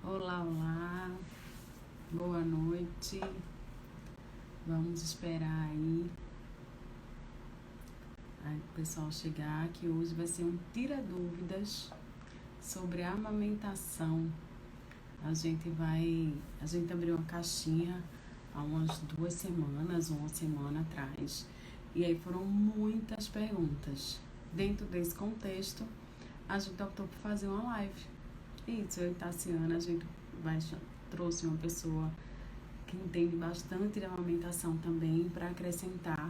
Olá, olá, boa noite. Vamos esperar aí o pessoal chegar, que hoje vai ser um tira dúvidas sobre a amamentação. A gente abriu uma caixinha há umas 2 semanas, uma semana atrás, e aí foram muitas perguntas. Dentro desse contexto, a gente optou por fazer uma live. Isso, eu e Tassiana, a gente trouxe uma pessoa que entende bastante de amamentação também para acrescentar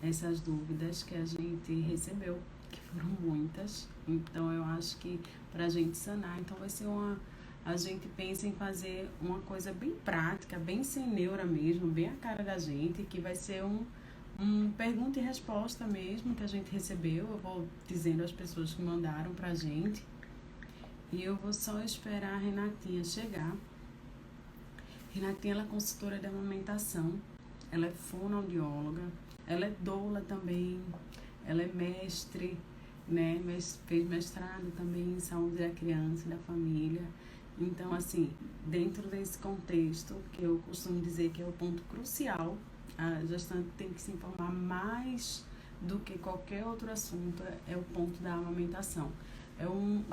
essas dúvidas que a gente recebeu, que foram muitas. Então eu acho que para a gente sanar, então vai ser a gente pensa em fazer uma coisa bem prática, bem sem neura mesmo, bem a cara da gente, que vai ser um pergunta e resposta mesmo que a gente recebeu. Eu vou dizendo às pessoas que mandaram pra gente. E eu vou só esperar a Renatinha chegar. Renatinha, ela é consultora de amamentação, ela é fonoaudióloga, ela é doula também, ela é mestre, né? Fez mestrado também em saúde da criança e da família. Então, assim, dentro desse contexto, que eu costumo dizer que é o ponto crucial, a gestante tem que se informar mais do que qualquer outro assunto, é o ponto da amamentação. É um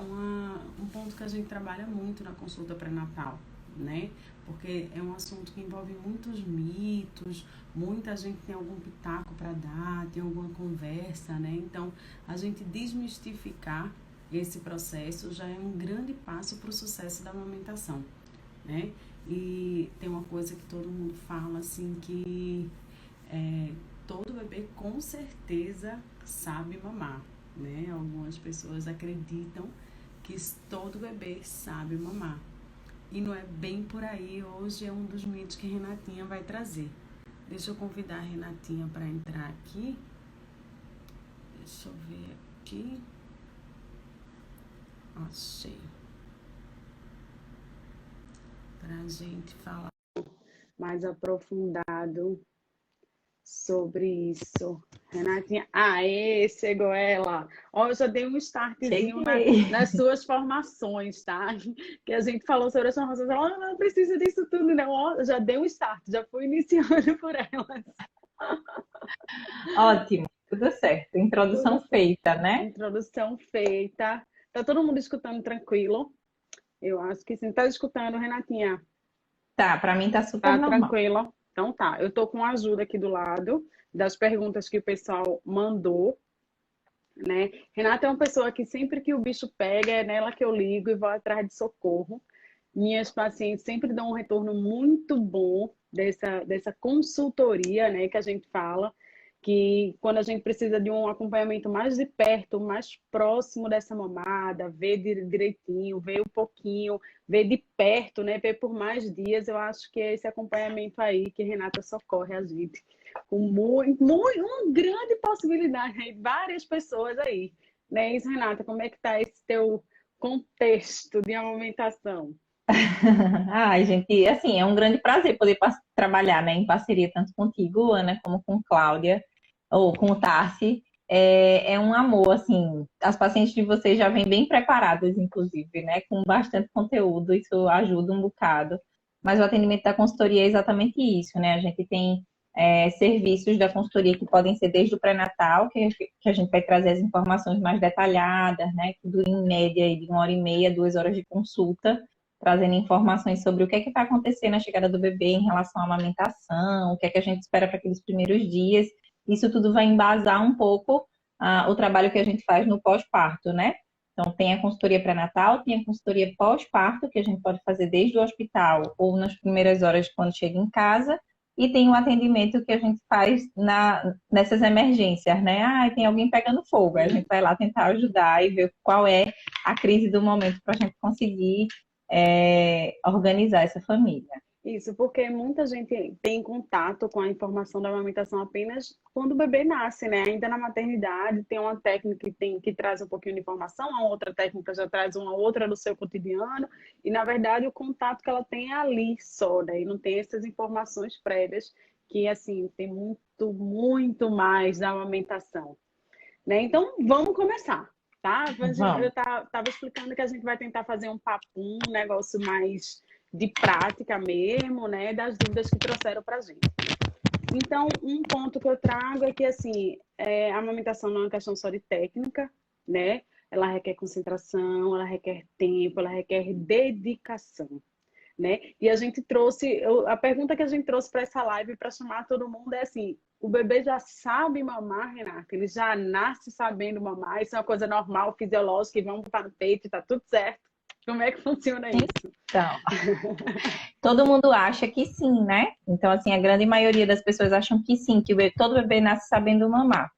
ponto que a gente trabalha muito na consulta pré-natal, né? Porque é um assunto que envolve muitos mitos, muita gente tem algum pitaco para dar, tem alguma conversa, né? Então, a gente desmistificar esse processo já é um grande passo para o sucesso da amamentação, né? E tem uma coisa que todo mundo fala, assim, que todo bebê com certeza sabe mamar, né? Algumas pessoas acreditam que todo bebê sabe mamar. E não é bem por aí. Hoje é um dos mitos que a Renatinha vai trazer. Deixa eu convidar a Renatinha para entrar aqui. Deixa eu ver aqui. Achei. Para a gente falar mais aprofundado sobre isso. Renatinha, aê, chegou ela. Ó, eu já dei um startzinho Cheguei. nas suas formações, tá? Que a gente falou sobre as formações. Ela não precisa disso tudo, não. Ó, já dei um start, já fui iniciando por elas. Ótimo, tudo certo. Tudo Introdução certo. feita, né? Introdução feita. Tá todo mundo escutando tranquilo? Eu acho que sim. Tá escutando, Renatinha? Tá, pra mim tá super Tá normal. tranquilo? Então tá. Eu tô com ajuda aqui do lado das perguntas que o pessoal mandou, né? Renata é uma pessoa que sempre que o bicho pega, é nela que eu ligo e vou atrás de socorro. Minhas pacientes sempre dão um retorno muito bom dessa consultoria, né, que a gente fala, que quando a gente precisa de um acompanhamento mais de perto, mais próximo dessa mamada, ver direitinho, ver um pouquinho, ver de perto, né, ver por mais dias, eu acho que é esse acompanhamento aí que a Renata socorre a gente com uma grande possibilidade aí, várias pessoas aí. Né, isso, Renata, como é que tá esse teu contexto de amamentação? Ai, gente, assim, é um grande prazer poder trabalhar, né, em parceria tanto contigo, Ana, como com Cláudia, ou com o Tarsi. É um amor, assim, as pacientes de vocês já vêm bem preparadas, inclusive, né, com bastante conteúdo, isso ajuda um bocado. Mas o atendimento da consultoria é exatamente isso, né? A gente tem serviços da consultoria que podem ser desde o pré-natal, que a gente vai trazer as informações mais detalhadas, né, que duram em média aí de 1h30, 2 horas de consulta, trazendo informações sobre o que vai acontecer na chegada do bebê em relação à amamentação, o que a gente espera para aqueles primeiros dias. Isso tudo vai embasar um pouco o trabalho que a gente faz no pós-parto, né? Então, tem a consultoria pré-natal, tem a consultoria pós-parto, que a gente pode fazer desde o hospital ou nas primeiras horas quando chega em casa, e tem o atendimento que a gente faz nessas emergências, né? Ah, tem alguém pegando fogo, aí a gente vai lá tentar ajudar e ver qual é a crise do momento para a gente conseguir organizar essa família. Isso, porque muita gente tem contato com a informação da amamentação apenas quando o bebê nasce, né? Ainda na maternidade tem uma técnica que traz um pouquinho de informação, a outra técnica já traz uma outra do seu cotidiano, e na verdade o contato que ela tem é ali só, né? E não tem essas informações prévias que, assim, tem muito, muito mais da amamentação, né? Então, vamos começar. tá? Eu Vamos. tava explicando que a gente vai tentar fazer um papum, um negócio mais de prática mesmo, né? Das dúvidas que trouxeram pra gente. Então, um ponto que eu trago é que, assim, a amamentação não é uma questão só de técnica, né? Ela requer concentração, ela requer tempo, ela requer dedicação, né? E a gente trouxe, a pergunta que a gente trouxe para essa live para chamar todo mundo é assim: o bebê já sabe mamar, Renata? Ele já nasce sabendo mamar? Isso é uma coisa normal, fisiológica, e vamos botar no peito e tá tudo certo? Como é que funciona isso? Então, todo mundo acha que sim, né? Então, assim, a grande maioria das pessoas acham que sim, que todo bebê nasce sabendo mamar.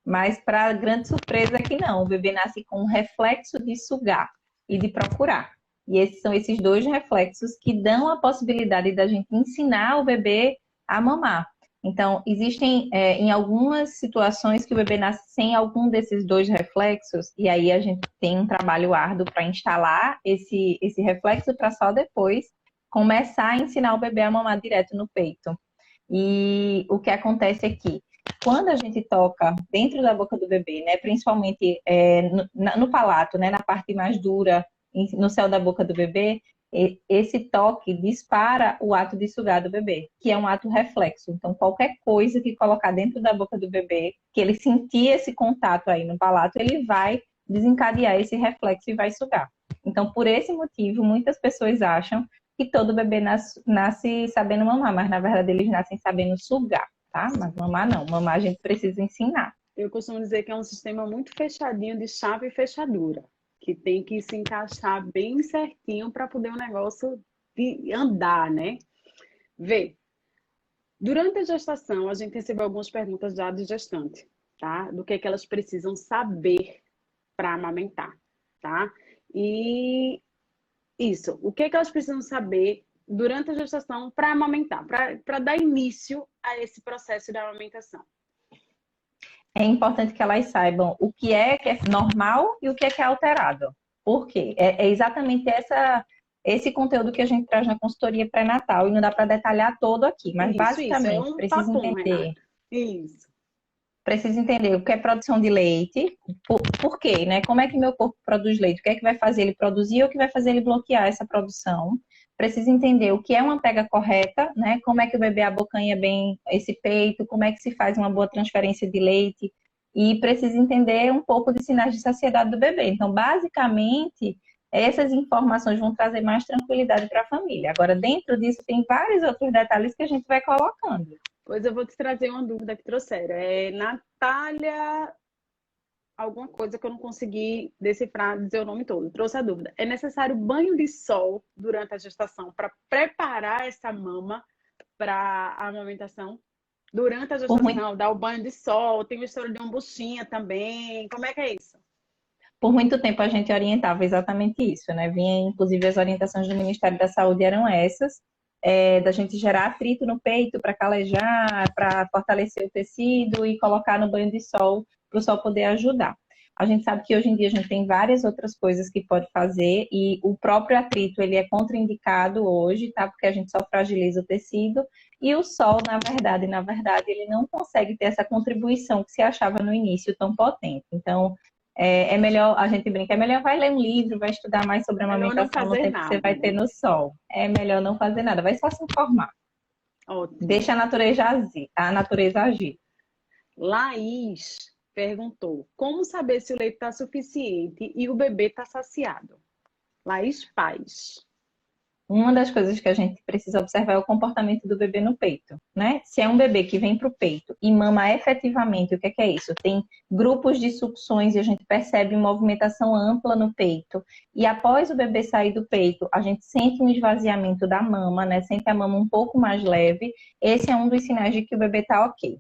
Mas, para grande surpresa, é que não. O bebê nasce com um reflexo de sugar e de procurar. E esses são esses dois reflexos que dão a possibilidade da gente ensinar o bebê a mamar. Então, existem em algumas situações que o bebê nasce sem algum desses dois reflexos, e aí a gente tem um trabalho árduo para instalar esse reflexo para só depois começar a ensinar o bebê a mamar direto no peito. E o que acontece aqui? Quando a gente toca dentro da boca do bebê, né, principalmente no palato, né, na parte mais dura, no céu da boca do bebê, esse toque dispara o ato de sugar do bebê, que é um ato reflexo. Então, qualquer coisa que colocar dentro da boca do bebê, que ele sentir esse contato aí no palato, ele vai desencadear esse reflexo e vai sugar. Então, por esse motivo, muitas pessoas acham que todo bebê nasce sabendo mamar, mas na verdade eles nascem sabendo sugar, tá? Mas mamar não, mamar a gente precisa ensinar. Eu costumo dizer que é um sistema muito fechadinho de chave e fechadura, que tem que se encaixar bem certinho para poder o negócio andar, né? Vê, durante a gestação, a gente recebeu algumas perguntas já de gestante, tá? Do que elas precisam saber para amamentar, tá? E isso, o que elas precisam saber durante a gestação para amamentar, para dar início a esse processo da amamentação. É importante que elas saibam o que é normal e o que é alterado. Por quê? É exatamente esse conteúdo que a gente traz na consultoria pré-natal e não dá para detalhar todo aqui, mas Isso, é basicamente um papum, Renata. Isso. precisa entender o que é produção de leite, por quê, né? Como é que meu corpo produz leite? O que é que vai fazer ele produzir ou o que vai fazer ele bloquear essa produção? Precisa entender o que é uma pega correta, né? Como é que o bebê abocanha bem esse peito, como é que se faz uma boa transferência de leite, e precisa entender um pouco de sinais de saciedade do bebê. Então, basicamente, essas informações vão trazer mais tranquilidade para a família. Agora, dentro disso, tem vários outros detalhes que a gente vai colocando. Pois eu vou te trazer uma dúvida que trouxeram. É Natália, alguma coisa que eu não consegui decifrar, dizer o nome todo. Trouxe a dúvida. É necessário banho de sol durante a gestação para preparar essa mama para a amamentação? Durante a Por muito gestação, dar o banho de sol, tem mistura de uma buchinha também. Como é que é isso? Por muito tempo a gente orientava exatamente isso, né? Vinha, inclusive, as orientações do Ministério da Saúde eram essas, da gente gerar atrito no peito para calejar, para fortalecer o tecido e colocar no banho de sol, para o sol poder ajudar. A gente sabe que hoje em dia a gente tem várias outras coisas que pode fazer e o próprio atrito, ele é contraindicado hoje, tá? Porque a gente só fragiliza o tecido e o sol, na verdade, ele não consegue ter essa contribuição que se achava no início tão potente. Então, é melhor, a gente brinca, é melhor vai ler um livro, vai estudar mais sobre a Melhor não amamentação no fazer tempo que você nada, vai ter né? no sol. É melhor não fazer nada, vai só se informar. Ótimo. Deixa a natureza agir. Laís perguntou: como saber se o leite está suficiente e o bebê está saciado? Laís Paz. Uma das coisas que a gente precisa observar é o comportamento do bebê no peito, né? Se é um bebê que vem para o peito e mama efetivamente, o que é isso? Tem grupos de sucções e a gente percebe movimentação ampla no peito. E após o bebê sair do peito, a gente sente um esvaziamento da mama, né? Sente a mama um pouco mais leve. Esse é um dos sinais de que o bebê está ok.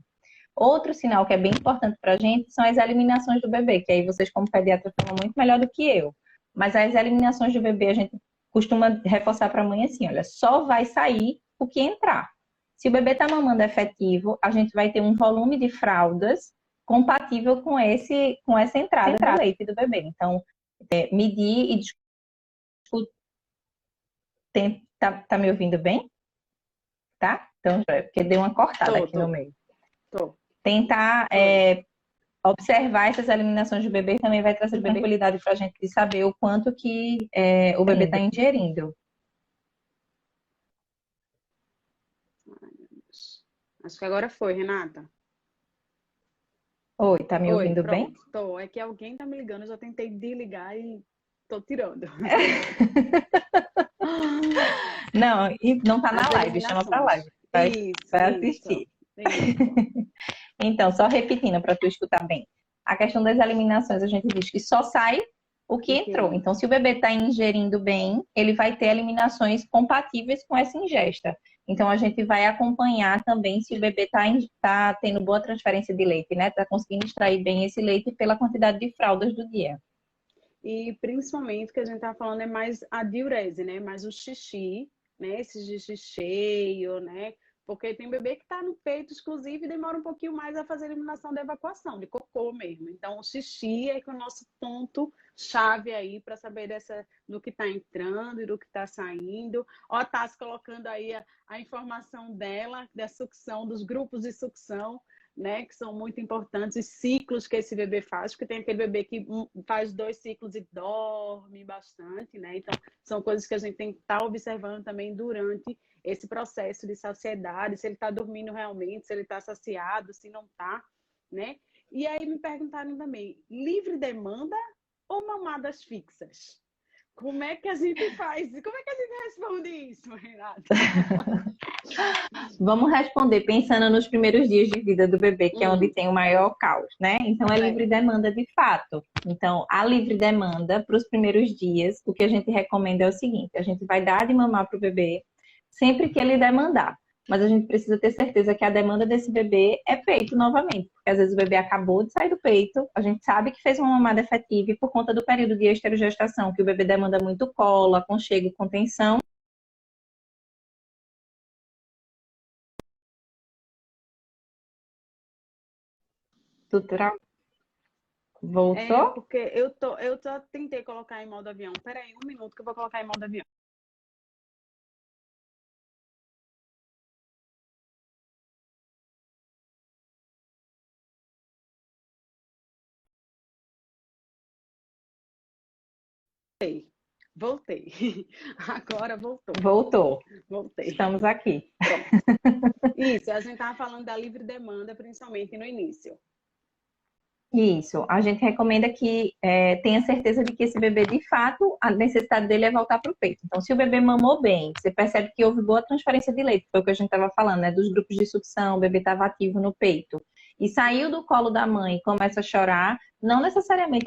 Outro sinal que é bem importante para a gente são as eliminações do bebê, que aí vocês, como pediatra, falam muito melhor do que eu. Mas as eliminações do bebê, a gente costuma reforçar para a mãe assim: olha, só vai sair o que entrar. Se o bebê está mamando efetivo, a gente vai ter um volume de fraldas compatível com essa entrada do leite do bebê. Então, medir e discutir. Tá me ouvindo bem? Tá? Então, já é porque deu uma cortada Tô, aqui no tô, meio. tô. Tentar Foi. observar essas eliminações do bebê também vai trazer tranquilidade para a gente de saber o quanto que o bebê está ingerindo. Ai, meu Deus. Acho que agora foi, Renata. Oi, tá me Oi, ouvindo bem? pronto. Tô. É que alguém tá me ligando, eu já tentei desligar e tô tirando. Não, e não tá na As live, chama pra eliminações. live. Isso, Vai isso, assistir. isso. Então, só repetindo para tu escutar bem. A questão das eliminações, a gente diz que só sai o que O que entrou. Então, entra? se o bebê está ingerindo bem, ele vai ter eliminações compatíveis com essa ingesta. Então, a gente vai acompanhar também se o bebê está tendo boa transferência de leite, né? Está conseguindo extrair bem esse leite pela quantidade de fraldas do dia. E principalmente o que a gente tá falando é mais a diurese, né? Mais o xixi, né? Esse xixi cheio, né? Porque tem bebê que tá no peito exclusivo e demora um pouquinho mais a fazer a eliminação da evacuação, de cocô mesmo. Então, o xixi é que é o nosso ponto chave aí para saber do que está entrando e do que está saindo. Ó, a Tassi colocando aí a informação dela, da sucção, dos grupos de sucção, né, que são muito importantes, os ciclos que esse bebê faz, porque tem aquele bebê que faz 2 ciclos e dorme bastante, né? Então, são coisas que a gente tem que estar observando também durante esse processo de saciedade, se ele está dormindo realmente, se ele está saciado, se não está, né? E aí me perguntaram também, livre demanda ou mamadas fixas? Como é que a gente faz? Como é que a gente responde isso, Renata? Vamos responder pensando nos primeiros dias de vida do bebê, que é onde Hum, tem o maior caos, né? Então, é livre certo. demanda de fato. Então, a livre demanda para os primeiros dias, o que a gente recomenda é o seguinte: a gente vai dar de mamar para o bebê sempre que ele demandar. Mas a gente precisa ter certeza que a demanda desse bebê é peito novamente, porque às vezes o bebê acabou de sair do peito, a gente sabe que fez uma mamada efetiva e por conta do período de esterogestação, que o bebê demanda muito colo, aconchego, contenção. É, Voltou? porque eu só tentei colocar em modo avião. Peraí, um minuto que eu vou colocar em modo avião. Voltei. Agora voltou. Voltou. Voltei. Estamos aqui. Pronto. Isso, a gente estava falando da livre demanda, principalmente no início. Isso. A gente recomenda que tenha certeza de que esse bebê, de fato, a necessidade dele é voltar para o peito. Então, se o bebê mamou bem, você percebe que houve boa transferência de leite, foi o que a gente estava falando, né? Dos grupos de sucção, o bebê estava ativo no peito. E saiu do colo da mãe e começa a chorar, não necessariamente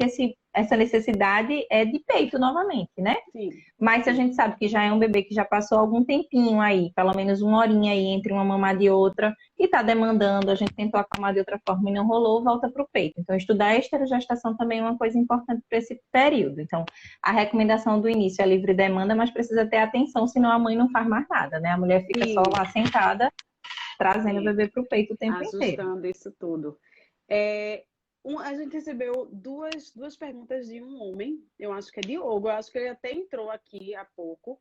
essa necessidade é de peito novamente, né? Sim, Mas se a sim. gente sabe que já é um bebê que já passou algum tempinho aí, pelo menos uma horinha aí entre uma mamada e outra, e está demandando, a gente tentou acalmar de outra forma e não rolou, volta para o peito. Então, estudar a esterogestação também é uma coisa importante para esse período. Então, a recomendação do início é livre demanda, mas precisa ter atenção, senão a mãe não faz mais nada, né? A mulher fica só lá Isso, sentada, trazendo o sim. bebê para o peito o tempo inteiro. Ajustando isso tudo. É, a gente recebeu duas perguntas de um homem, eu acho que é Diogo, eu acho que ele até entrou aqui há pouco,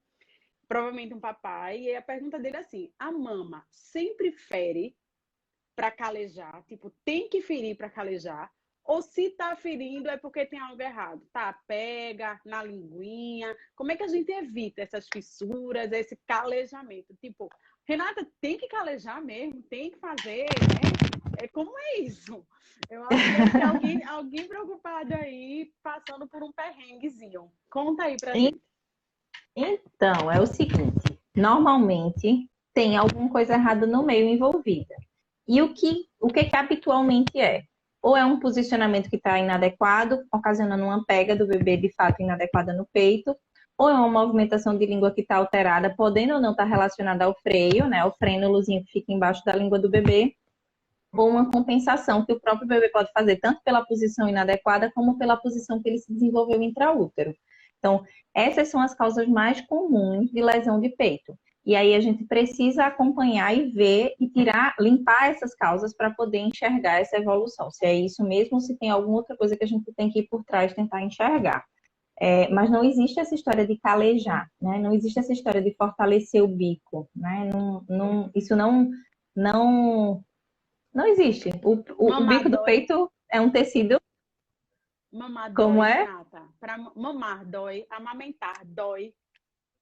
provavelmente um papai, e a pergunta dele é assim: a mama sempre fere para calejar? Tipo, tem que ferir para calejar? Ou se tá ferindo é porque tem algo errado? Tá, pega na linguinha. Como é que a gente evita essas fissuras, esse calejamento? Tipo, Renata, tem que calejar mesmo, tem que fazer, né? Como é isso? Eu acho que deve ter alguém preocupado aí, passando por um perrenguezinho. Conta aí pra gente. Então, é o seguinte, normalmente tem alguma coisa errada no meio envolvida. E o que habitualmente é? Ou é um posicionamento que está inadequado, ocasionando uma pega do bebê de fato inadequada no peito, ou é uma movimentação de língua que está alterada, podendo ou não estar relacionada ao freio, né? O frênulozinho que fica embaixo da língua do bebê, ou uma compensação que o próprio bebê pode fazer, tanto pela posição inadequada, como pela posição que ele se desenvolveu intraútero. Então, essas são as causas mais comuns de lesão de peito. E aí a gente precisa acompanhar e ver e limpar essas causas para poder enxergar essa evolução. Se é isso mesmo, ou se tem alguma outra coisa que a gente tem que ir por trás tentar enxergar. Mas não existe essa história de calejar, né? Não existe essa história de fortalecer o bico, né? Isso não existe. O bico do Mamadói. peito é um tecido, Mamar como dói, é? Renata. Para mamar dói, amamentar dói.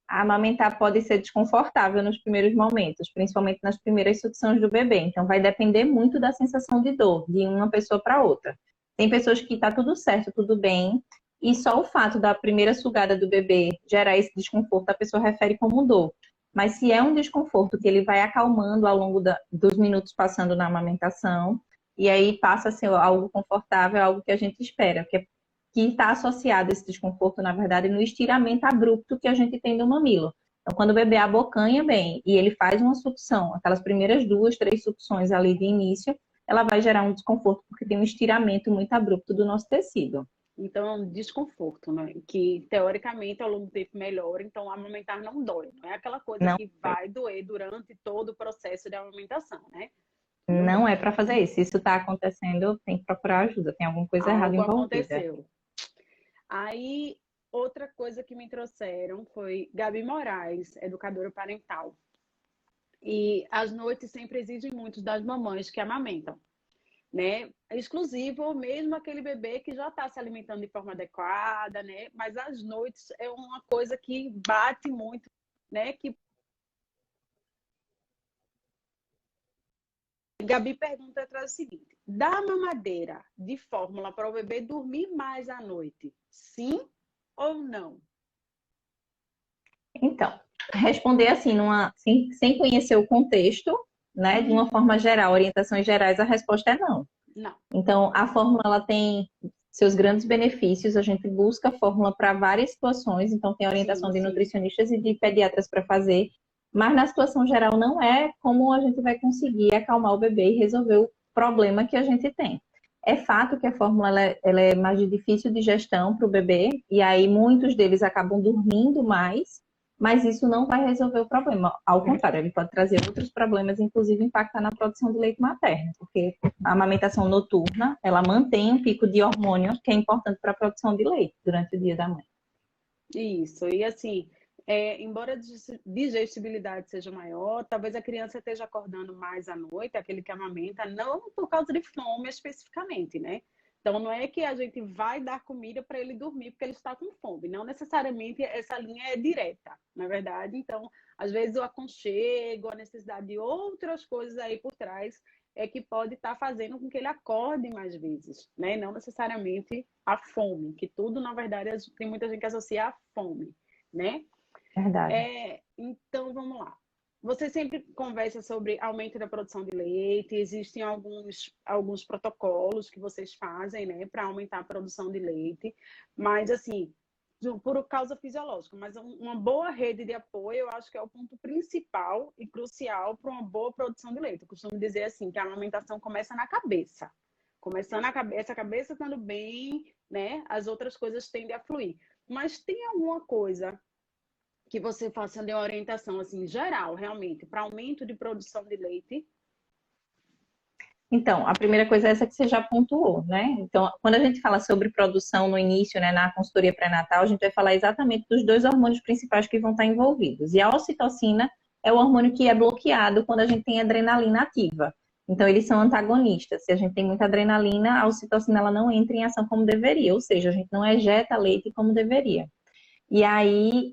Amamentar pode ser desconfortável nos primeiros momentos, principalmente nas primeiras sucções do bebê. Então, vai depender muito da sensação de dor de uma pessoa para outra. Tem pessoas que tá tudo certo, tudo bem, e só o fato da primeira sugada do bebê gerar esse desconforto, a pessoa refere como dor. Mas se é um desconforto que ele vai acalmando ao longo dos minutos passando na amamentação, e aí passa a ser algo confortável, algo que a gente espera, que está associado a esse desconforto, na verdade, no estiramento abrupto que a gente tem do mamilo. Então, quando o bebê abocanha bem e ele faz uma sucção, aquelas primeiras 2, 3 sucções ali de início, ela vai gerar um desconforto, porque tem um estiramento muito abrupto do nosso tecido. Então, é um desconforto, né? Que, teoricamente, ao longo do tempo melhora. Então, amamentar não dói. Não é aquela coisa Não, que vai doer durante todo o processo de amamentação, né? Tudo não bem. é para fazer isso. Se isso está acontecendo, tem que procurar ajuda, tem alguma coisa errada Algo envolvida. aconteceu. Aí, outra coisa que me trouxeram foi Gabi Moraes, educadora parental. E as noites sempre exigem muito das mamães que amamentam, né? Exclusivo ou mesmo aquele bebê que já está se alimentando de forma adequada, né? Mas as noites é uma coisa que bate muito, né? Que Gabi pergunta traz o seguinte: dá mamadeira de fórmula para o bebê dormir mais à noite? Sim ou não? Então, responder assim, sem conhecer o contexto, né, de uma forma geral, orientações gerais, a resposta é não. Não. Então, a fórmula ela tem seus grandes benefícios. A gente busca a fórmula para várias situações. Então, tem orientação Sim, de sim. nutricionistas e de pediatras para fazer. Mas na situação geral, não é como a gente vai conseguir acalmar o bebê e resolver o problema que a gente tem. É fato que a fórmula ela é mais difícil de gestão para o bebê, e aí muitos deles acabam dormindo mais, mas isso não vai resolver o problema. Ao contrário, ele pode trazer outros problemas, inclusive impactar na produção de leite materno, porque a amamentação noturna, ela mantém um pico de hormônio que é importante para a produção de leite durante o dia da mãe. Isso. E assim, embora a digestibilidade seja maior, talvez a criança esteja acordando mais à noite, aquele que amamenta, não por causa de fome especificamente, né? Então, não é que a gente vai dar comida para ele dormir porque ele está com fome. Não necessariamente essa linha é direta, na verdade. Então, às vezes o aconchego, a necessidade de outras coisas aí por trás é que pode estar fazendo com que ele acorde mais vezes, né? Não necessariamente a fome, que tudo, na verdade, tem muita gente que associa a fome, né? Verdade. Então, vamos lá. Você sempre conversa sobre aumento da produção de leite, existem alguns protocolos que vocês fazem, né, para aumentar a produção de leite, mas assim, por causa fisiológica, mas uma boa rede de apoio, eu acho que é o ponto principal e crucial para uma boa produção de leite. Eu costumo dizer assim, que a amamentação começa na cabeça. Começando a cabeça estando bem, né, as outras coisas tendem a fluir. Mas tem alguma coisa que você faça de orientação assim geral, realmente, para aumento de produção de leite? Então, a primeira coisa é essa que você já pontuou, né? Então, quando a gente fala sobre produção no início, né, na consultoria pré-natal, a gente vai falar exatamente dos 2 hormônios principais que vão estar envolvidos. E a ocitocina é o hormônio que é bloqueado quando a gente tem adrenalina ativa. Então, eles são antagonistas. Se a gente tem muita adrenalina, a ocitocina ela não entra em ação como deveria, ou seja, a gente não ejeta leite como deveria. E aí,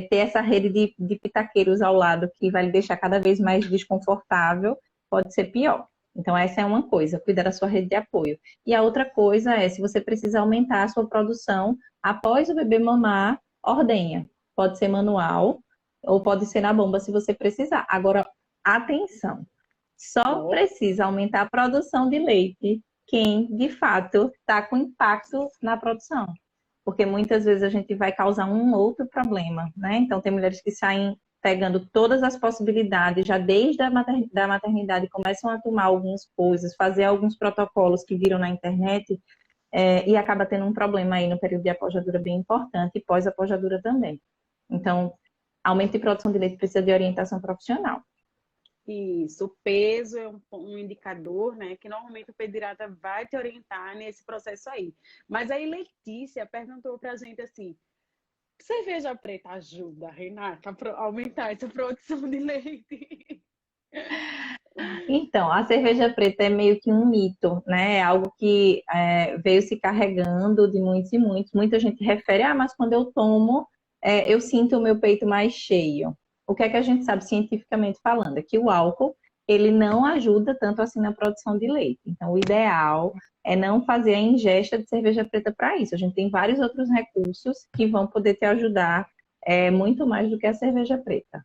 ter essa rede de pitaqueiros ao lado que vai lhe deixar cada vez mais desconfortável, pode ser pior. Então, essa é uma coisa, cuidar da sua rede de apoio. E a outra coisa é, se você precisa aumentar a sua produção, após o bebê mamar, ordenha. Pode ser manual ou pode ser na bomba se você precisar. Agora, atenção, só Ó, precisa aumentar a produção de leite quem, de fato, está com impacto na produção, porque muitas vezes a gente vai causar um outro problema, né? Então, tem mulheres que saem pegando todas as possibilidades, já desde a da maternidade, começam a tomar algumas coisas, fazer alguns protocolos que viram na internet, e acaba tendo um problema aí no período de apojadura bem importante e pós-apojadura também. Então, aumento de produção de leite precisa de orientação profissional. isso, o peso é um indicador, né, que normalmente o pediatra vai te orientar nesse processo aí. Mas aí Letícia perguntou pra gente assim, cerveja preta ajuda, Renata, a aumentar essa produção de leite? Então, a cerveja preta é meio que um mito, né? É algo que veio se carregando de muitos e muitos. Muita gente refere, mas quando eu tomo, eu sinto o meu peito mais cheio. O que é que a gente sabe cientificamente falando? É que o álcool, ele não ajuda tanto assim na produção de leite. Então, o ideal é não fazer a ingesta de cerveja preta para isso. A gente tem vários outros recursos que vão poder te ajudar muito mais do que a cerveja preta.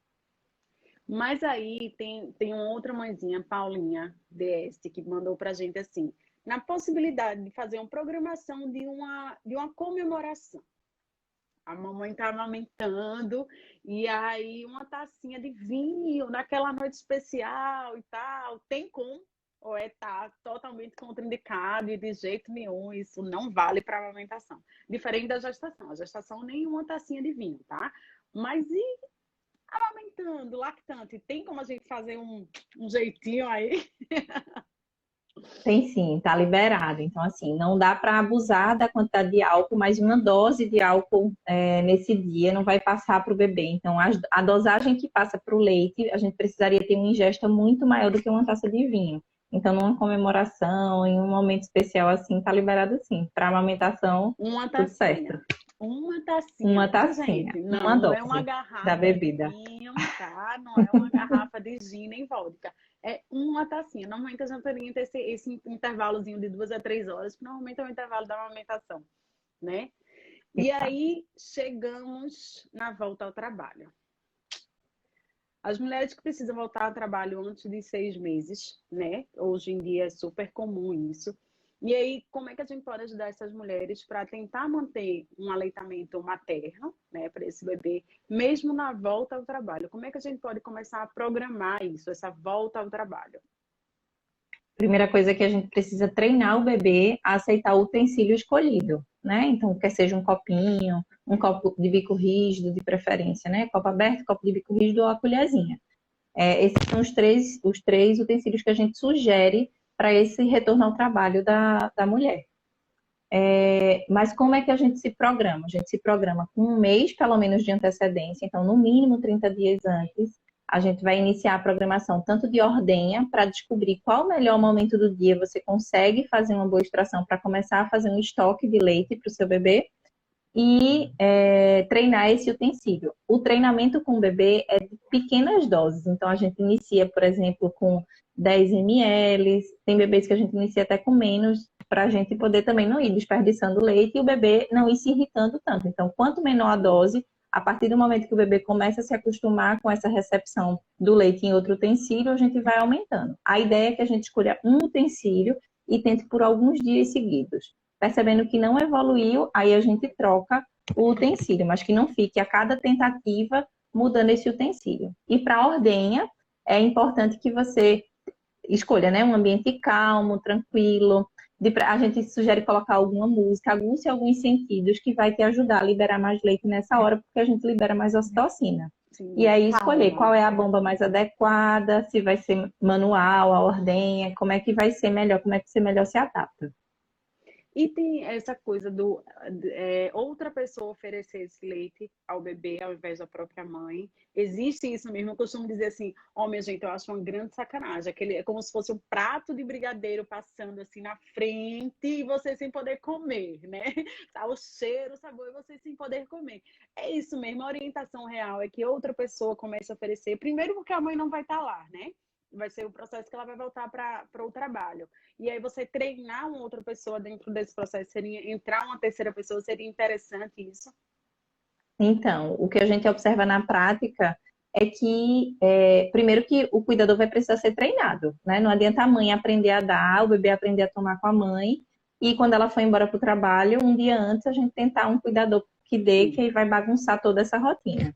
Mas aí tem uma outra mãezinha, Paulinha DS, que mandou pra gente assim, na possibilidade de fazer uma programação de uma comemoração. A mamãe tá amamentando, e aí uma tacinha de vinho naquela noite especial e tal. Tem como? Ou tá totalmente contraindicado e de jeito nenhum, isso não vale para amamentação. Diferente da gestação. A gestação, nenhuma tacinha de vinho, tá? Mas e amamentando, lactante? Tem como a gente fazer um jeitinho aí? Tem sim, tá liberado. Então, assim, não dá para abusar da quantidade de álcool, mas uma dose de álcool nesse dia não vai passar para o bebê. Então, a dosagem que passa para o leite, a gente precisaria ter uma ingesta muito maior do que uma taça de vinho. Então, numa comemoração, em um momento especial assim, tá liberado sim. Para amamentação, Uma tudo certo. tacinha. Uma tacinha, Uma viu, tacinha, gente? uma Não é uma dose da garrafa de bebida. vinho, tá? Não é uma garrafa de gin nem vodka. É uma tacinha. Normalmente a gente orienta esse intervalozinho de 2 a 3 horas, que normalmente é o intervalo da amamentação, né? E aí chegamos na volta ao trabalho. As mulheres que precisam voltar ao trabalho antes de 6 meses, né? Hoje em dia é super comum isso. E aí, como é que a gente pode ajudar essas mulheres para tentar manter um aleitamento materno, né, para esse bebê, mesmo na volta ao trabalho? Como é que a gente pode começar a programar isso, essa volta ao trabalho? Primeira coisa é que a gente precisa treinar o bebê a aceitar o utensílio escolhido, né? Então, quer seja um copinho, um copo de bico rígido, de preferência, né? Copo aberto, copo de bico rígido ou a colherzinha. Esses são os três utensílios que a gente sugere para esse retorno ao trabalho da mulher. Mas como é que a gente se programa? A gente se programa com um mês, pelo menos, de antecedência, então, no mínimo 30 dias antes, a gente vai iniciar a programação tanto de ordenha, para descobrir qual o melhor momento do dia você consegue fazer uma boa extração para começar a fazer um estoque de leite para o seu bebê, e treinar esse utensílio. O treinamento com o bebê é de pequenas doses, então a gente inicia, por exemplo, com 10 ml, tem bebês que a gente inicia até com menos, para a gente poder também não ir desperdiçando leite e o bebê não ir se irritando tanto. Então, quanto menor a dose, a partir do momento que o bebê começa a se acostumar com essa recepção do leite em outro utensílio, a gente vai aumentando. A ideia é que a gente escolha um utensílio e tente por alguns dias seguidos. Percebendo que não evoluiu, aí a gente troca o utensílio, mas que não fique a cada tentativa mudando esse utensílio. E para a ordenha, é importante que você escolha, né, um ambiente calmo, tranquilo. A gente sugere colocar alguma música, aguce alguns sentidos que vai te ajudar a liberar mais leite nessa hora, porque a gente libera mais ocitocina. E Sim, aí escolher calma. qual é a bomba mais adequada, se vai ser manual, a ordenha, como é que vai ser melhor, como é que você melhor se adapta. E tem essa coisa outra pessoa oferecer esse leite ao bebê ao invés da própria mãe. Existe isso mesmo. Eu costumo dizer assim, minha gente, eu acho uma grande sacanagem. É como se fosse um prato de brigadeiro passando assim na frente e você sem poder comer, né? Tá o cheiro, o sabor e você sem poder comer. É isso mesmo. A orientação real é que outra pessoa comece a oferecer. Primeiro porque a mãe não vai estar lá, né? Vai ser o processo que ela vai voltar para o trabalho. E aí você treinar uma outra pessoa dentro desse processo, entrar uma terceira pessoa, seria interessante isso? Então, o que a gente observa na prática é que, primeiro que o cuidador vai precisar ser treinado, né? Não adianta a mãe aprender a dar, o bebê aprender a tomar com a mãe, e quando ela for embora para o trabalho, um dia antes a gente tentar um cuidador que dê, Sim. que aí vai bagunçar toda essa rotina.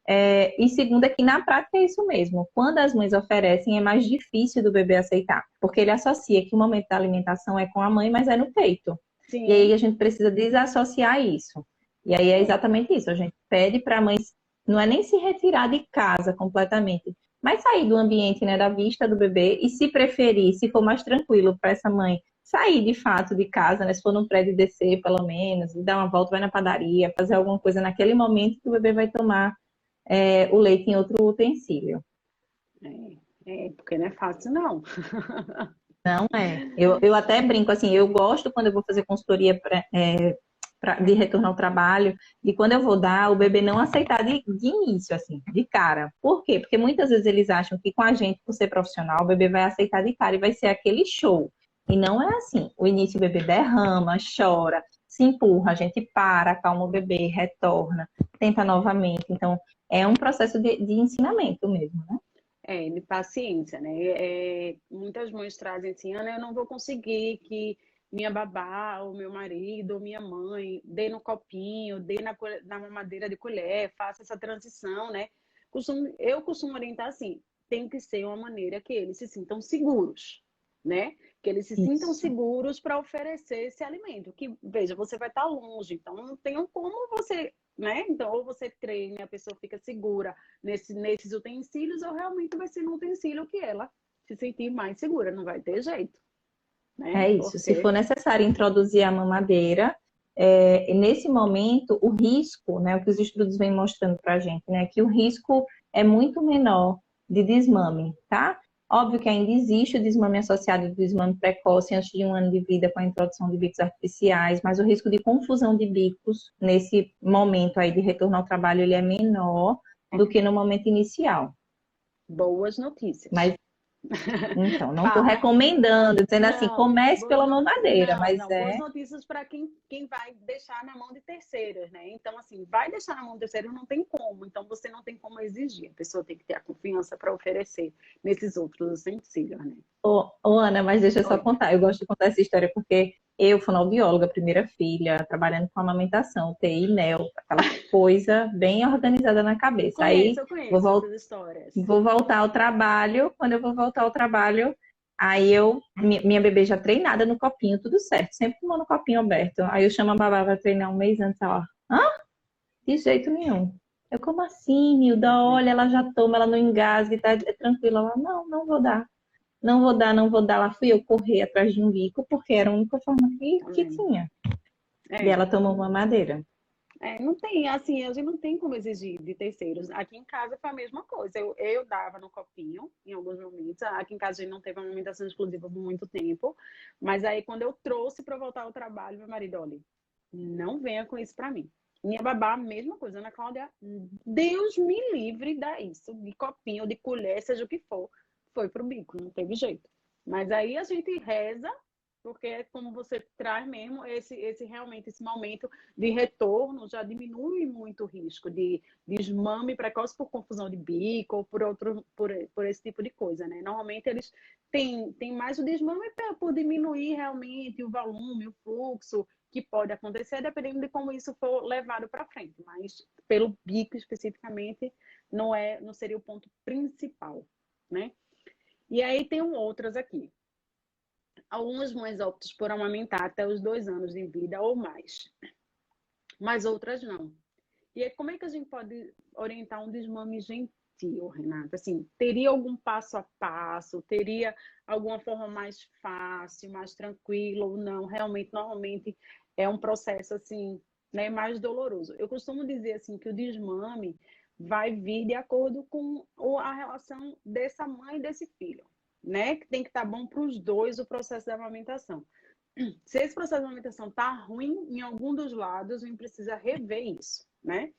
E segundo é que na prática é isso mesmo. Quando as mães oferecem, é mais difícil do bebê aceitar, porque ele associa que o momento da alimentação é com a mãe, mas é no peito. E aí Sim. a gente precisa desassociar isso. E aí é É. exatamente isso. A gente pede para a mãe, não é nem se retirar de casa completamente, mas sair do ambiente, né, da vista do bebê e se preferir, se for mais tranquilo para essa mãe, sair de fato de casa, né, se for num prédio descer pelo menos, e dar uma volta, vai na padaria, fazer alguma coisa naquele momento que o bebê vai tomar o leite em outro utensílio. É, porque não é fácil, não. Não é. Eu até brinco assim, eu gosto quando eu vou fazer consultoria de retorno ao trabalho, e quando eu vou dar, o bebê não aceitar de início, assim, de cara. Por quê? Porque muitas vezes eles acham que com a gente, por ser profissional, o bebê vai aceitar de cara e vai ser aquele show. E não é assim. O início o bebê derrama, chora, se empurra, a gente para, acalma o bebê, retorna, tenta novamente. Então, é um processo de ensinamento mesmo, né? É, de paciência, né? É, muitas mães trazem assim, Ana, eu não vou conseguir que minha babá, ou meu marido, ou minha mãe dê no copinho, dê na mamadeira de colher, faça essa transição, né? Eu costumo orientar assim, tem que ser uma maneira que eles se sintam seguros, né? Que eles se sintam Isso. seguros para oferecer esse alimento. Que, veja, você vai estar longe, então não tem como você, né? Então, ou você treina, a pessoa fica segura nesses utensílios, ou realmente vai ser no utensílio que ela se sentir mais segura, não vai ter jeito, né? É isso. Se Porque for necessário introduzir a mamadeira, nesse momento, o risco, né, o que os estudos vêm mostrando para a gente, né, que o risco é muito menor de desmame, tá? Óbvio que ainda existe o desmame associado ao desmame precoce antes de 1 ano de vida com a introdução de bicos artificiais, mas o risco de confusão de bicos nesse momento aí de retorno ao trabalho, ele é menor do que no momento inicial. boas Mas notícias. então, não estou Fala. recomendando, dizendo assim, Não, comece boas pela notícias. mamadeira, Não, mas não, boas é notícias para quem vai deixar na mão de terceiros, né? Então, assim, vai deixar na mão de terceiros, não tem como. Então, você não tem como exigir. A pessoa tem que ter a confiança para oferecer nesses outros utensílios, né? Ô, Ana, mas deixa eu só Oi. contar. Eu gosto de contar essa história porque eu, fonoaudióloga, primeira filha, trabalhando com amamentação, UTI, NEO, aquela coisa bem organizada na cabeça. Aí Eu vou, conheço vol essas histórias. vou voltar ao trabalho. Quando eu vou voltar ao trabalho, aí minha bebê já treinada no copinho, tudo certo, sempre tomando no copinho aberto. Aí eu chamo a babá para treinar 1 mês antes, ela, hã? De jeito nenhum. Eu, como assim, Milda? Olha, ela já toma, ela não engasga, tá é tranquila. Ela, não, não vou dar. Não vou dar, não vou dar. Lá fui eu correr atrás de um bico, porque era a única forma Tá que vendo? tinha. E É, ela tomou uma madeira. não tem, assim, a gente não tem como exigir de terceiros. Aqui em casa foi a mesma coisa. Eu dava no copinho em alguns momentos. Aqui em casa a gente não teve uma alimentação exclusiva por muito tempo. Mas aí, quando eu trouxe para voltar ao trabalho, meu marido, olha, não venha com isso para mim. Minha babá, a mesma coisa, Ana Cláudia, Deus me livre da isso, de copinho, de colher, seja o que for. Foi pro bico, não teve jeito. Mas aí a gente reza, porque é como você traz mesmo, esse realmente, esse momento de retorno já diminui muito o risco de desmame precoce por confusão de bico ou por esse tipo de coisa, né? Normalmente eles têm mais o desmame por diminuir realmente o volume, o fluxo, que pode acontecer dependendo de como isso for levado para frente, mas pelo bico especificamente não seria o ponto principal, né? E aí tem outras aqui. Algumas mães optam por amamentar até os 2 anos de vida ou mais, mas outras não. E aí, como é que a gente pode orientar um desmame gentil, Renata? Assim, teria algum passo a passo? Teria alguma forma mais fácil, mais tranquila ou não? Realmente, normalmente é um processo assim, né, mais doloroso. Eu costumo dizer assim que o desmame vai vir de acordo com a relação dessa mãe e desse filho, né? Que tem que estar bom para os dois o processo da amamentação. Se esse processo de amamentação está ruim em algum dos lados, a gente precisa rever isso, né?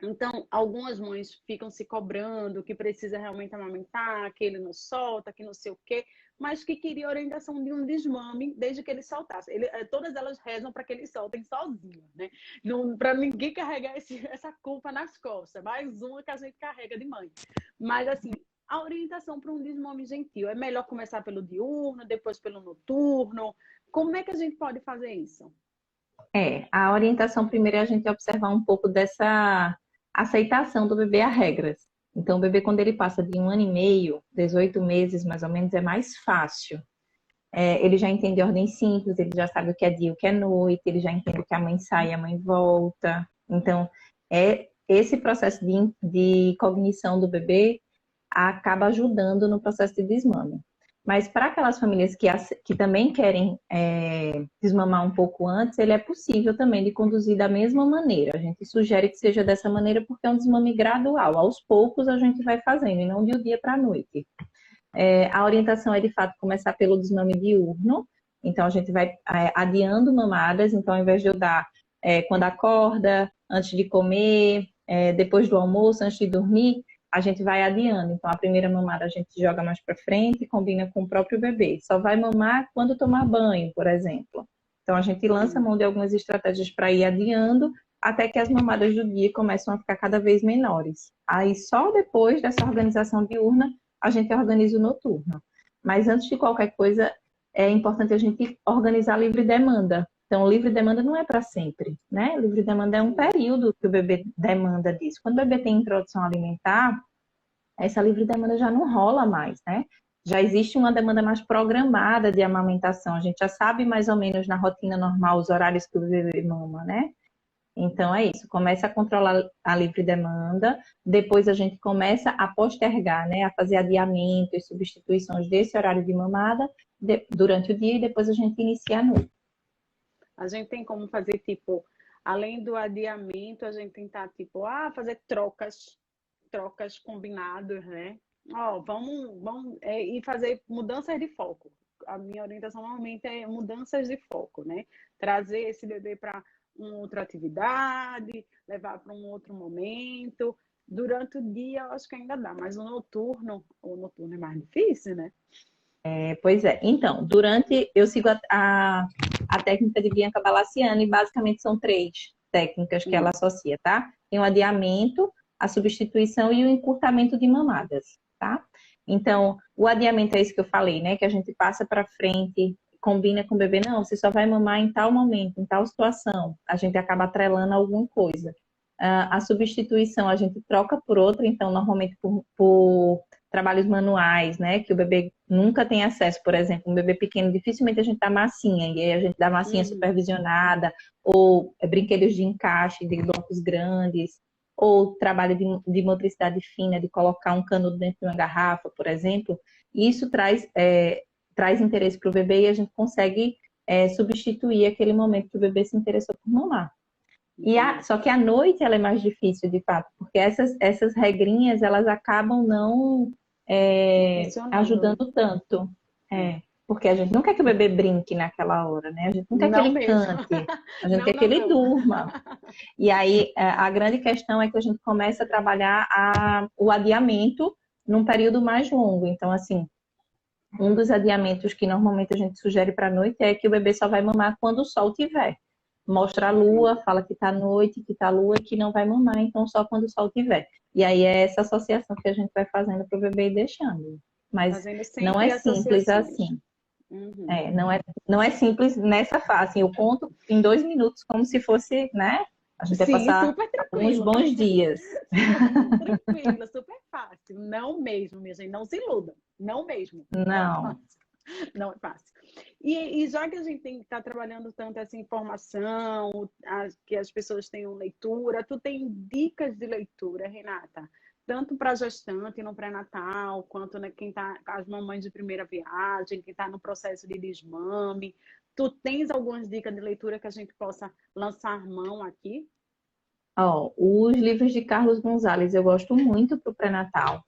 Então, algumas mães ficam se cobrando que precisa realmente amamentar, que ele não solta, que não sei o quê, mas que queria a orientação de um desmame desde que ele soltasse. Todas elas rezam para que eles soltem sozinhos, né? Para ninguém carregar essa culpa nas costas. Mais uma que a gente carrega de mãe. Mas, assim, a orientação para um desmame gentil é melhor começar pelo diurno, depois pelo noturno. Como é que a gente pode fazer isso? A orientação primeiro é a gente observar um pouco dessa aceitação do bebê a regras. Então, o bebê, quando ele passa de 1 ano e meio, 18 meses mais ou menos, é mais fácil. Ele já entende ordem simples, ele já sabe o que é dia, o que é noite, ele já entende que a mãe sai, a mãe volta. Então, esse processo de cognição do bebê acaba ajudando no processo de desmame. Mas para aquelas famílias que também querem desmamar um pouco antes, ele é possível também de conduzir da mesma maneira. A gente sugere que seja dessa maneira porque é um desmame gradual. Aos poucos a gente vai fazendo, e não de um dia para a noite. A orientação é, de fato, começar pelo desmame diurno. Então, a gente vai adiando mamadas. Então, ao invés de eu dar quando acorda, antes de comer, depois do almoço, antes de dormir, a gente vai adiando. Então, a primeira mamada a gente joga mais para frente e combina com o próprio bebê. Só vai mamar quando tomar banho, por exemplo. Então, a gente lança mão de algumas estratégias para ir adiando até que as mamadas do dia começam a ficar cada vez menores. Aí, só depois dessa organização diurna, a gente organiza o noturno. Mas antes de qualquer coisa, é importante a gente organizar a livre demanda. Então, livre demanda não é para sempre, né? Livre demanda é um período que o bebê demanda disso. Quando o bebê tem introdução alimentar, essa livre demanda já não rola mais, né? Já existe uma demanda mais programada de amamentação. A gente já sabe mais ou menos na rotina normal os horários que o bebê mama, né? Então é isso, começa a controlar a livre demanda, depois a gente começa a postergar, né, a fazer adiamentos, substituições desse horário de mamada durante o dia e depois a gente inicia a noite. A gente tem como fazer, tipo, além do adiamento, a gente tentar, tipo, fazer trocas combinadas, né? Vamos e fazer mudanças de foco. A minha orientação normalmente é mudanças de foco, né? Trazer esse bebê para uma outra atividade, levar para um outro momento. Durante o dia, eu acho que ainda dá, mas o noturno é mais difícil, né? Pois é, então, eu sigo a técnica de Bianca Balaciani, basicamente são três técnicas que ela associa, tá? Tem o adiamento, a substituição e o encurtamento de mamadas, tá? Então, o adiamento é isso que eu falei, né? Que a gente passa para frente, combina com o bebê, não, você só vai mamar em tal momento, em tal situação. A gente acaba atrelando alguma coisa. A substituição a gente troca por outra, então, normalmente por trabalhos manuais, né? Que o bebê nunca tem acesso, por exemplo, um bebê pequeno, dificilmente a gente dá massinha, e aí a gente dá massinha supervisionada, ou brinquedos de encaixe de blocos grandes, ou trabalho de motricidade fina, de colocar um canudo dentro de uma garrafa, por exemplo. Isso traz interesse para o bebê e a gente consegue substituir aquele momento que o bebê se interessou por mamar. Só que à noite ela é mais difícil, de fato, porque essas regrinhas elas acabam não ajudando tanto. Porque a gente não quer que o bebê brinque naquela hora, né? A gente não quer que Não ele mesmo. cante, a gente Não, quer que não, ele não. durma. E aí a grande questão é que a gente começa a trabalhar o adiamento num período mais longo. Então, assim, um dos adiamentos que normalmente a gente sugere para a noite é que o bebê só vai mamar quando o sol tiver. Mostra a lua, fala que está noite, que está lua e que não vai mamar, então só quando o sol tiver. E aí é essa associação que a gente vai fazendo para o bebê e deixando. Mas Fazendo não é sempre simples associações. assim. Não é simples nessa fase. Eu conto em 2 minutos como se fosse, né? A gente vai Sim, passar super alguns tranquilo. bons dias. Tranquilo, super fácil. Não mesmo, minha gente. Não se iludam. Não mesmo. Não é Não. fácil. Não é fácil. E já que a gente está trabalhando tanto essa informação, que as pessoas tenham leitura, tu tem dicas de leitura, Renata? Tanto para gestante no pré-natal, quanto, né, quem está, as mamães de primeira viagem, quem está no processo de desmame. Tu tens algumas dicas de leitura que a gente possa lançar mão aqui? Ó, os livros de Carlos Gonzalez eu gosto muito para o pré-natal.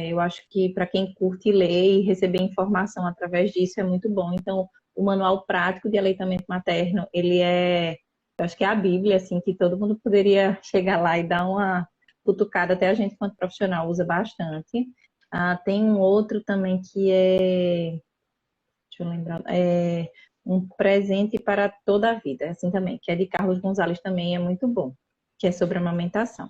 Eu acho que para quem curte ler e receber informação através disso é muito bom. Então, o Manual Prático de Aleitamento Materno, eu acho que é a Bíblia, assim, que todo mundo poderia chegar lá e dar uma cutucada, até a gente, quanto profissional, usa bastante. Tem um outro também que deixa eu lembrar, Um Presente para Toda a Vida, assim também, que é de Carlos Gonzalez também, é muito bom, que é sobre amamentação.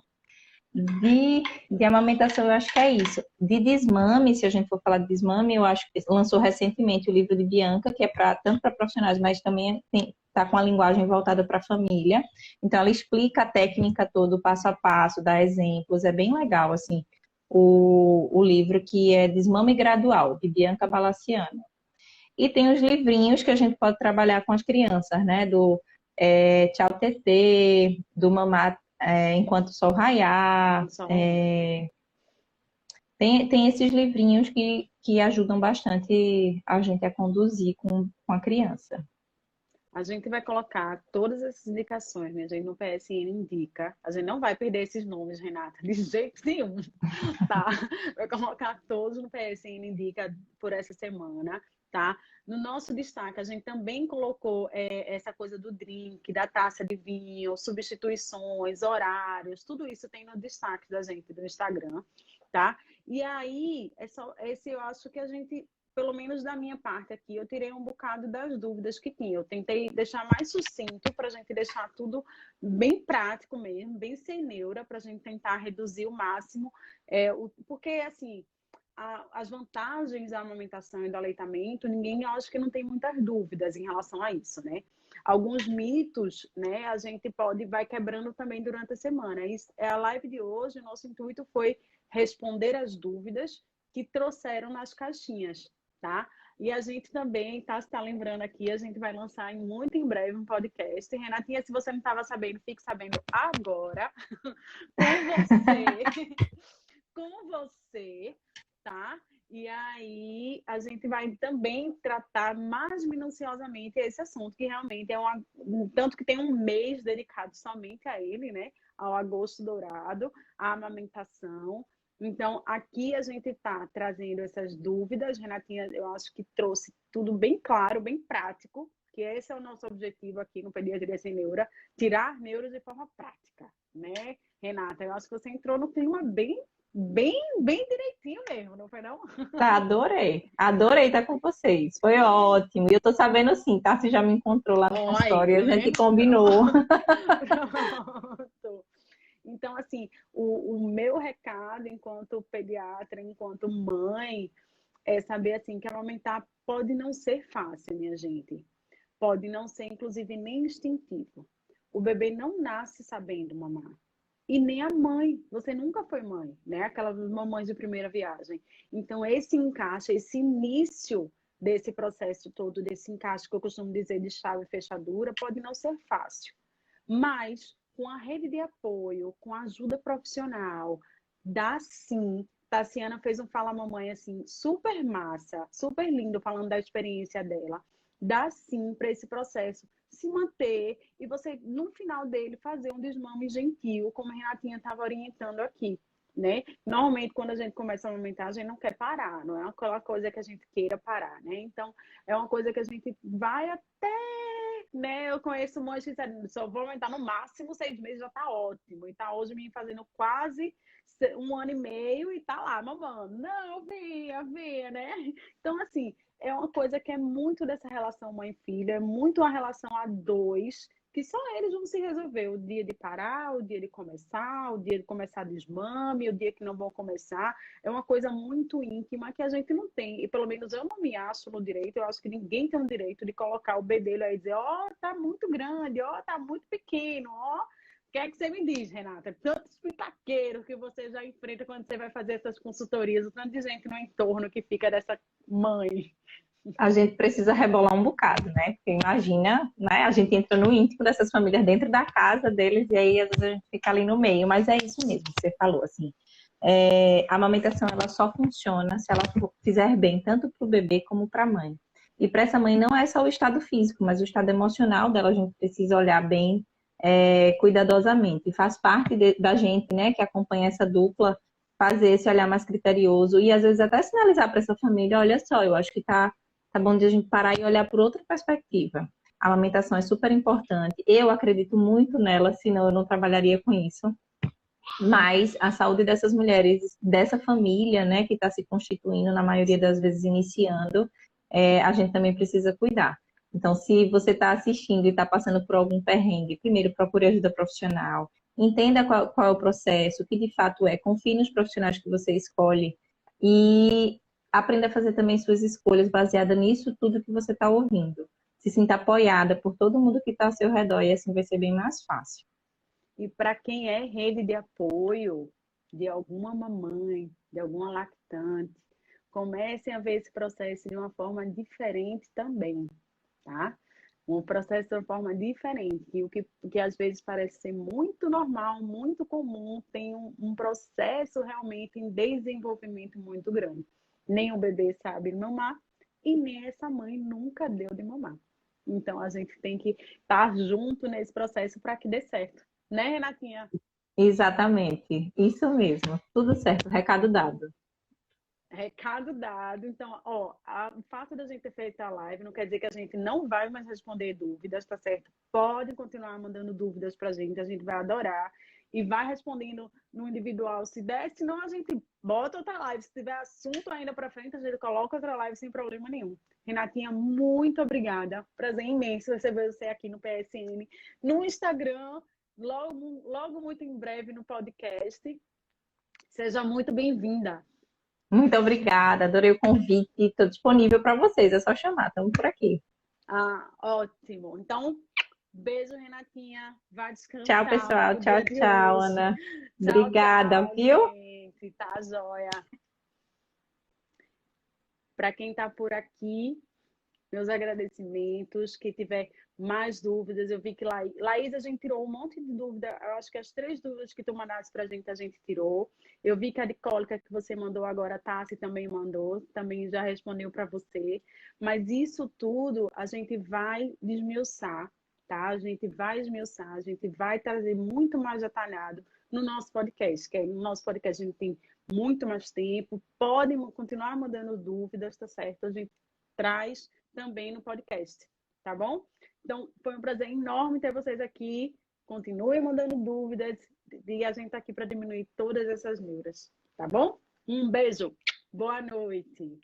De amamentação, eu acho que é isso. De desmame, se a gente for falar de desmame, eu acho que lançou recentemente o livro de Bianca, que é tanto para profissionais, mas também está com a linguagem voltada para a família. Então, ela explica a técnica todo, passo a passo, dá exemplos, é bem legal, assim, o livro que é Desmame Gradual, de Bianca Balaciano. E tem os livrinhos que a gente pode trabalhar com as crianças, né? Do Tchau Tetê, do Mamar Enquanto o Sol Raiar. Tem esses livrinhos que ajudam bastante a gente a conduzir com a criança. A gente vai colocar todas essas indicações, né? A gente no PSN indica. A gente não vai perder esses nomes, Renata, de jeito nenhum, tá? Vai colocar todos no PSN indica por essa semana, tá? No nosso destaque, a gente também colocou essa coisa do drink, da taça de vinho, substituições, horários, tudo isso tem no destaque da gente do Instagram, tá? E aí, esse eu acho que a gente, pelo menos da minha parte aqui, eu tirei um bocado das dúvidas que tinha. Eu tentei deixar mais sucinto para a gente deixar tudo bem prático mesmo, bem sem neura, para a gente tentar reduzir o máximo. Porque, assim, as vantagens da amamentação e do aleitamento, ninguém, eu acho que não tem muitas dúvidas em relação a isso, né? Alguns mitos, né, a gente vai quebrando também durante a semana. A live de hoje, o nosso intuito foi responder as dúvidas que trouxeram nas caixinhas, tá? E a gente também está lembrando aqui, a gente vai lançar muito em breve um podcast. Renatinha, se você não estava sabendo, fique sabendo agora com você, tá? E aí a gente vai também tratar mais minuciosamente esse assunto, que realmente tanto que tem um mês dedicado somente a ele, né? Ao agosto dourado, à amamentação. Então, aqui a gente está trazendo essas dúvidas. Renatinha, eu acho que trouxe tudo bem claro, bem prático, que esse é o nosso objetivo aqui no Pediatria Sem Neura, tirar neuras de forma prática, né? Renata, eu acho que você entrou no clima bem direitinho mesmo, não foi não? Tá, adorei. Adorei estar com vocês. Foi ótimo. E eu tô sabendo sim, tá? Você já me encontrou lá no Ó, aí, consultório, tá a gente vendo? combinou. Pronto. Então, assim, o meu recado enquanto pediatra, enquanto mãe, é saber assim que amamentar pode não ser fácil, minha gente. Pode não ser, inclusive, nem instintivo. O bebê não nasce sabendo mamar. E nem a mãe. Você nunca foi mãe, né? Aquelas mamães de primeira viagem. Então, esse encaixe, esse início desse processo todo, desse encaixe que eu costumo dizer de chave e fechadura, pode não ser fácil. Mas, com a rede de apoio, com a ajuda profissional, dá sim. Tassiana fez um Fala Mamãe assim, super massa, super lindo, falando da experiência dela. Dá sim para esse processo se manter e você, no final dele, fazer um desmame gentil, como a Renatinha estava orientando aqui, né? Normalmente, quando a gente começa a amamentar, a gente não quer parar, não é aquela coisa que a gente queira parar, né? Então, é uma coisa que a gente vai até, né? Eu conheço um monte de só vou aumentar no máximo 6 meses, já tá ótimo. E tá hoje me fazendo quase 1 ano e meio e tá lá, mamando. Não, vinha, né? Então, assim, é uma coisa que é muito dessa relação mãe-filha, é muito uma relação a dois, que só eles vão se resolver. O dia de parar, o dia de começar desmame, o dia que não vão começar. É uma coisa muito íntima que a gente não tem. E pelo menos eu não me acho no direito, eu acho que ninguém tem o direito de colocar o bedelho aí e dizer, ó, tá muito grande, ó, tá muito pequeno, ó. O que é que você me diz, Renata? Tantos pitaqueiros que você já enfrenta quando você vai fazer essas consultorias, o tanto de gente no entorno que fica dessa mãe. A gente precisa rebolar um bocado, né? Porque imagina, né? A gente entra no íntimo dessas famílias dentro da casa deles e aí às vezes a gente fica ali no meio. Mas é isso mesmo que você falou, assim. A amamentação ela só funciona se ela fizer bem tanto para o bebê como para a mãe. E para essa mãe não é só o estado físico, mas o estado emocional dela a gente precisa olhar bem cuidadosamente. E faz parte da gente, né, que acompanha essa dupla, fazer esse olhar mais criterioso e às vezes até sinalizar para essa família, olha só, eu acho que tá bom de a gente parar e olhar por outra perspectiva. A amamentação é super importante. Eu acredito muito nela, senão eu não trabalharia com isso. Mas a saúde dessas mulheres, dessa família, né, que está se constituindo, na maioria das vezes iniciando, a gente também precisa cuidar. Então, se você está assistindo e está passando por algum perrengue, primeiro procure ajuda profissional, entenda qual é o processo, o que de fato é, confie nos profissionais que você escolhe e aprenda a fazer também suas escolhas baseadas nisso tudo que você está ouvindo. Se sinta apoiada por todo mundo que está ao seu redor e assim vai ser bem mais fácil. E para quem é rede de apoio de alguma mamãe, de alguma lactante, comecem a ver esse processo de uma forma diferente também, tá? Um processo de uma forma diferente, e o que às vezes parece ser muito normal, muito comum, tem um processo realmente em desenvolvimento muito grande. Nem o bebê sabe mamar e nem essa mãe nunca deu de mamar. Então, a gente tem que estar junto nesse processo para que dê certo. Né, Renatinha? Exatamente, isso mesmo. Tudo certo, recado dado. Recado dado. Então, ó, o fato da gente ter feito a live não quer dizer que a gente não vai mais responder dúvidas, tá certo? Pode continuar mandando dúvidas pra gente, a gente vai adorar. E vai respondendo no individual se der, senão a gente bota outra live. Se tiver assunto ainda para frente, a gente coloca outra live sem problema nenhum. Renatinha, muito obrigada. Prazer imenso receber você aqui no PSN, no Instagram, logo muito em breve no podcast. Seja muito bem-vinda. Muito obrigada, adorei o convite. Estou disponível para vocês, é só chamar, estamos por aqui. Ah, ótimo. Então, beijo, Renatinha. Vá Tchau, descansar pessoal. o Tchau, dia de tchau, hoje. Ana. Tchau, Obrigada, tchau, viu? gente. Tá joia. Para quem tá por aqui, meus agradecimentos. Quem tiver mais dúvidas, eu vi que Laís, a gente tirou um monte de dúvida. Eu acho que as 3 dúvidas que tu mandaste pra gente, a gente tirou. Eu vi que a de cólica que você mandou agora, a Tassi também mandou, também já respondeu para você. Mas isso tudo a gente vai desmiuçar, tá? A gente vai esmiuçar, a gente vai trazer muito mais detalhado no nosso podcast, que no nosso podcast a gente tem muito mais tempo, podem continuar mandando dúvidas, tá certo? A gente traz também no podcast, tá bom? Então, foi um prazer enorme ter vocês aqui. Continuem mandando dúvidas e a gente tá aqui para diminuir todas essas neuras, tá bom? Um beijo. Boa noite.